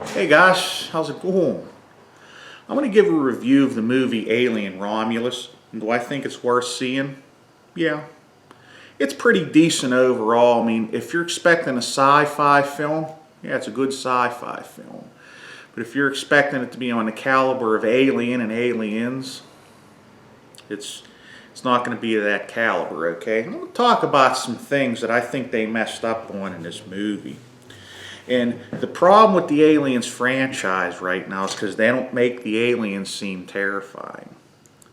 Hey guys, how's it going? I'm going to give a review of the movie Alien Romulus. And do I think it's worth seeing? Yeah. It's pretty decent overall. I mean, if you're expecting a sci-fi film, yeah, it's a good sci-fi film. But if you're expecting it to be on the caliber of Alien and Aliens, it's not going to be of that caliber, okay? I'm going to talk about some things that I think they messed up on in this movie. And the problem with the Aliens franchise right now is because they don't make the aliens seem terrifying.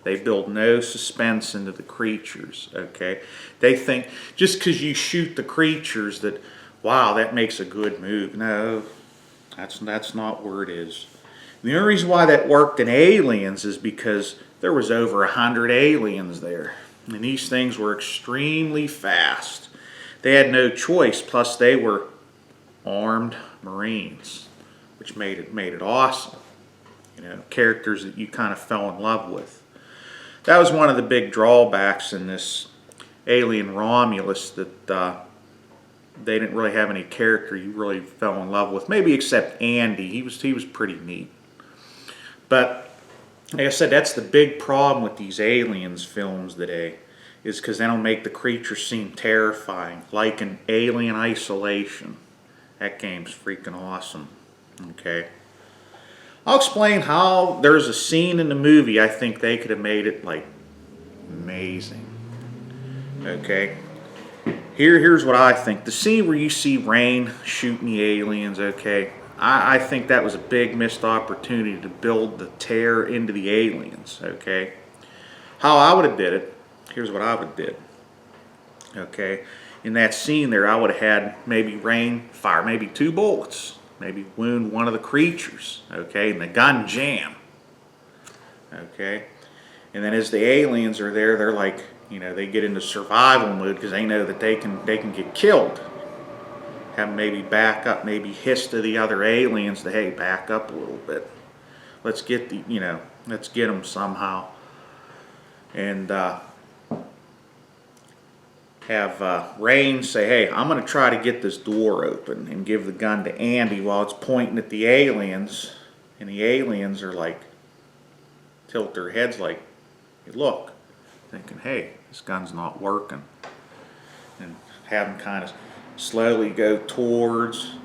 They build no suspense into the creatures, okay? They think just because you shoot the creatures that, wow, that makes a good movie. No, that's not where it is. The only reason why that worked in Aliens is because there was over 100 aliens there. And these things were extremely fast. They had no choice, plus they were armed Marines, which made it awesome. You know, characters that you kind of fell in love with. That was one of the big drawbacks in this Alien Romulus, that they didn't really have any character you really fell in love with. Maybe except Andy. He was pretty neat. But like I said, that's the big problem with these Aliens films today, is because they don't make the creatures seem terrifying, like in Alien Isolation. That game's freaking awesome. Okay. I'll explain how there's a scene in the movie I think they could have made it like amazing. Okay. Here's what I think. The scene where you see Rain shooting the aliens, okay, I think that was a big missed opportunity to build the terror into the aliens, okay. How I would have did it, here's what I would have did. Okay. In that scene there, I would have had maybe Rain fire maybe 2 bullets, maybe wound one of the creatures, okay, and the gun jam, okay, and then as the aliens are there, they're like, you know, they get into survival mode because they know that they can get killed. Have them maybe back up, maybe hiss to the other aliens to, hey, back up a little bit. Let's get the, you know, let's get them somehow, and have Rain say, hey, I'm going to try to get this door open, and give the gun to Andy while it's pointing at the aliens, and the aliens are like, tilt their heads like, hey, look, thinking, hey, this gun's not working, and have them kind of slowly go towards,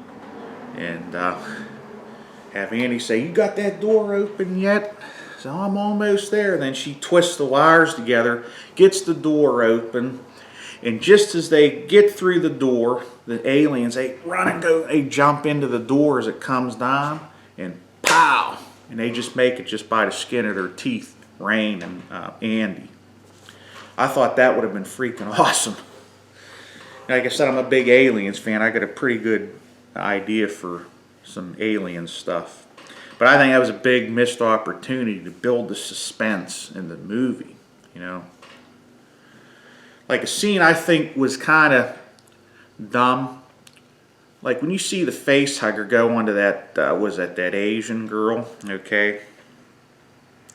and have Andy say, you got that door open yet? So I'm almost there. And then she twists the wires together, gets the door open, and just as they get through the door, the aliens, they run and go, they jump into the door as it comes down, and pow! And they just make it just by the skin of their teeth, Rain and Andy. I thought that would have been freaking awesome. Like I said, I'm a big Aliens fan. I got a pretty good idea for some alien stuff. But I think that was a big missed opportunity to build the suspense in the movie, you know. Like a scene I think was kind of dumb. Like when you see the face hugger go onto that, was that Asian girl, okay?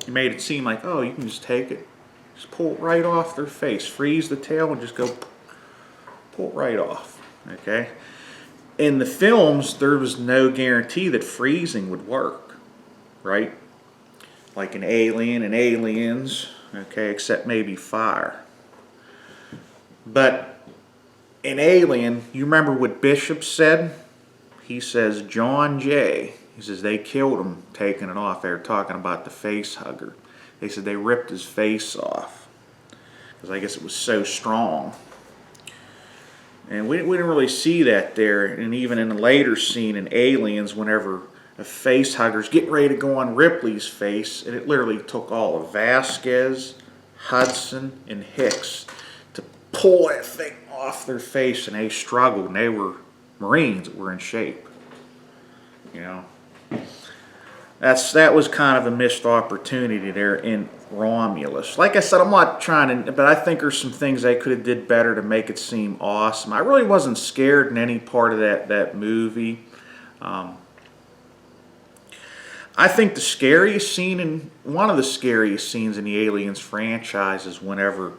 He made it seem like, oh, you can just take it, just pull it right off their face, freeze the tail and just go pull it right off, okay? In the films, there was no guarantee that freezing would work, right? Like in Alien and Aliens, okay, except maybe fire. But in Alien, you remember what Bishop said? He says, John Jay, he says they killed him taking it off. They were talking about the face hugger. They said they ripped his face off because I guess it was so strong. And we didn't really see that there. And even in a later scene in Aliens, whenever a face hugger's getting ready to go on Ripley's face, and it literally took all of Vasquez, Hudson, and Hicks to pull that thing off their face, and they struggled, and they were Marines that were in shape. You know, that was kind of a missed opportunity there in Romulus. Like I said, I'm not trying to, but I think there's some things they could have did better to make it seem awesome. I really wasn't scared in any part of that movie. I think the scariest scene, one of the scariest scenes in the Aliens franchise is whenever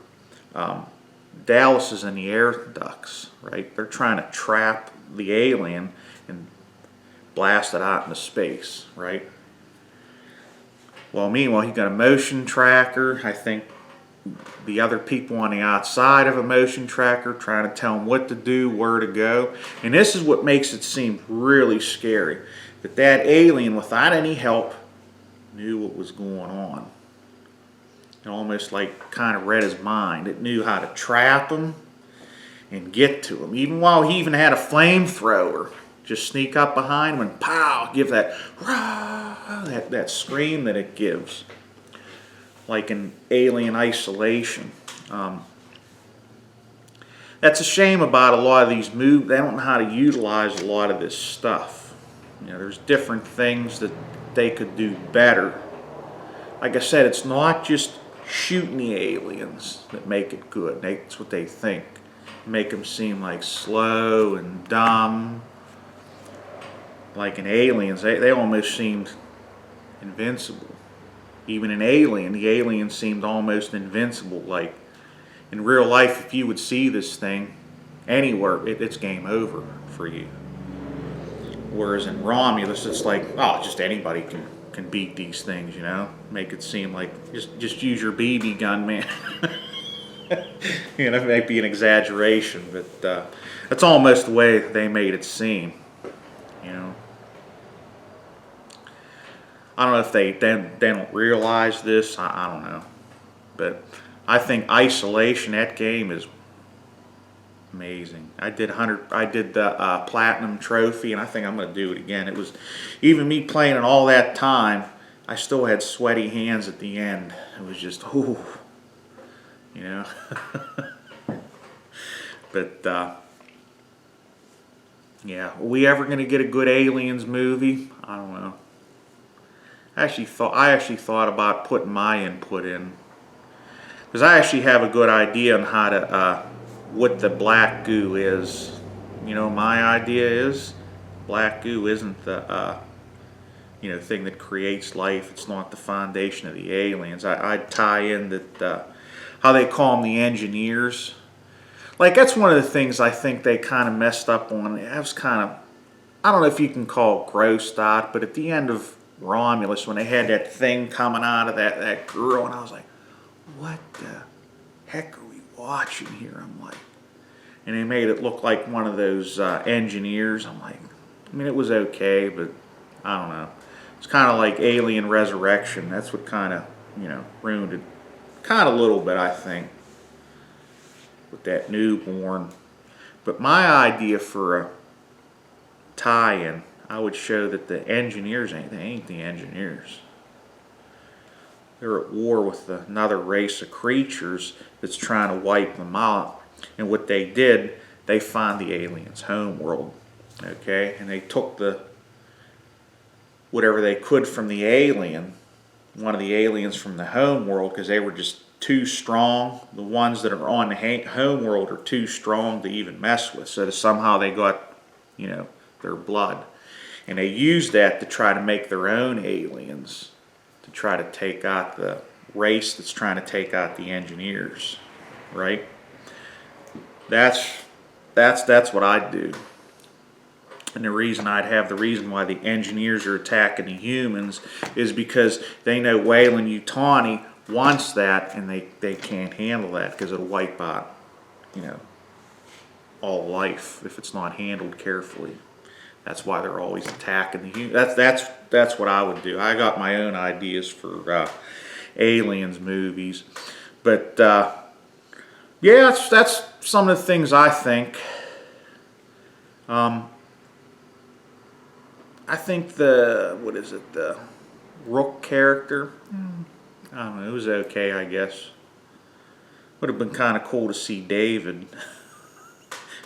Dallas is in the air ducts, right? They're trying to trap the alien, and blasted out into space, right? Well, meanwhile, he got a motion tracker. I think the other people on the outside of a motion tracker trying to tell him what to do, where to go. And this is what makes it seem really scary. That alien, without any help, knew what was going on. It almost like kind of read his mind. It knew how to trap him and get to him. Even while he even had a flamethrower. Just sneak up behind him and pow, give that rah, that scream that it gives. Like in Alien Isolation. That's a shame about a lot of these movies. They don't know how to utilize a lot of this stuff. You know, there's different things that they could do better. Like I said, it's not just shooting the aliens that make it good. That's what they think. Make them seem like slow and dumb. Like in Aliens, they almost seemed invincible. Even in Alien, the alien seemed almost invincible. Like in real life, if you would see this thing anywhere, it's game over for you. Whereas in Romulus, it's like, oh, just anybody can beat these things, you know? Make it seem like, just use your BB gun, man. You know, it might be an exaggeration, but that's almost the way they made it seem, you know? I don't know if they don't realize this, I don't know. But I think Isolation, that game is amazing. I did the platinum trophy, and I think I'm going to do it again. It was, even me playing it all that time, I still had sweaty hands at the end. It was just, ooh, you know. But yeah, are we ever going to get a good Aliens movie? I don't know. I actually thought about putting my input in, because I actually have a good idea on how to what the black goo is. You know, my idea is black goo isn't the thing that creates life. It's not the foundation of the aliens. I'd tie in that how they call them the engineers. Like, that's one of the things I think they kind of messed up on. It was kind of, I don't know if you can call it grossed out, but at the end of Romulus, when they had that thing coming out of that girl, and I was like, what the heck are we watching here? I'm like, and they made it look like one of those engineers. I'm like, I mean, it was okay, but I don't know. It's kind of like Alien Resurrection. That's what kind of, ruined it. Kind of a little bit, I think, with that newborn. But my idea for a tie-in, I would show that the engineers ain't the engineers. They're at war with another race of creatures that's trying to wipe them out. And what they did, they found the aliens' homeworld. Okay? And they took whatever they could from the alien, one of the aliens from the homeworld, because they were just too strong. The ones that are on the homeworld are too strong to even mess with. So somehow they got, their blood. And they used that to try to make their own aliens, to try to take out the race that's trying to take out the engineers, right? That's what I'd do. And the reason why the engineers are attacking the humans is because they know Weyland-Yutani wants that, and they can't handle that because it'll wipe out, all life if it's not handled carefully. That's why they're always attacking the humans. That's what I would do. I got my own ideas for aliens movies, but yeah, that's some of the things I think. I think the Rook character, I don't know, it was okay, I guess. Would have been kind of cool to see David,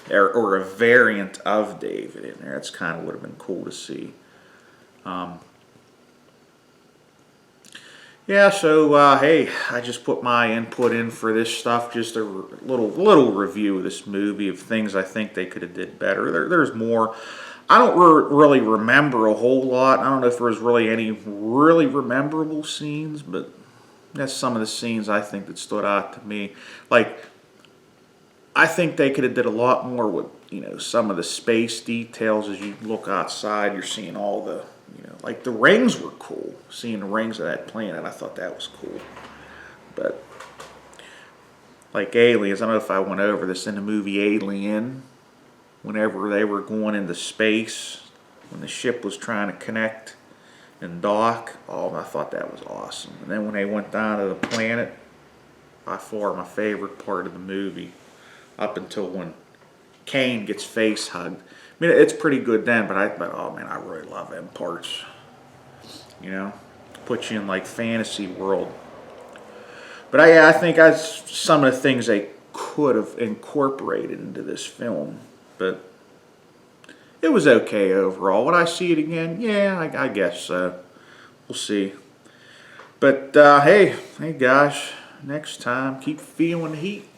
or a variant of David in there. That's kind of would have been cool to see. Yeah, so hey, I just put my input in for this stuff. Just a little review of this movie, of things I think they could have did better. There's more. I don't really remember a whole lot. I don't know if there was really any really memorable scenes, but that's some of the scenes I think that stood out to me. Like, I think they could have did a lot more with, you know, some of the space details. As you look outside, you're seeing all the, you know, like the rings were cool. Seeing the rings of that planet, I thought that was cool. But like Aliens, I don't know if I went over this in the movie Alien, whenever they were going into space, when the ship was trying to connect and dock, oh, I thought that was awesome. And then when they went down to the planet, by far my favorite part of the movie, up until when Kane gets face hugged. I mean, it's pretty good then, but oh man, I really love them parts. You know, put you in like fantasy world. But I think that's some of the things they could have incorporated into this film. But it was okay overall. Would I see it again? Yeah, I guess so. We'll see. But hey guys, next time, keep feeling the heat.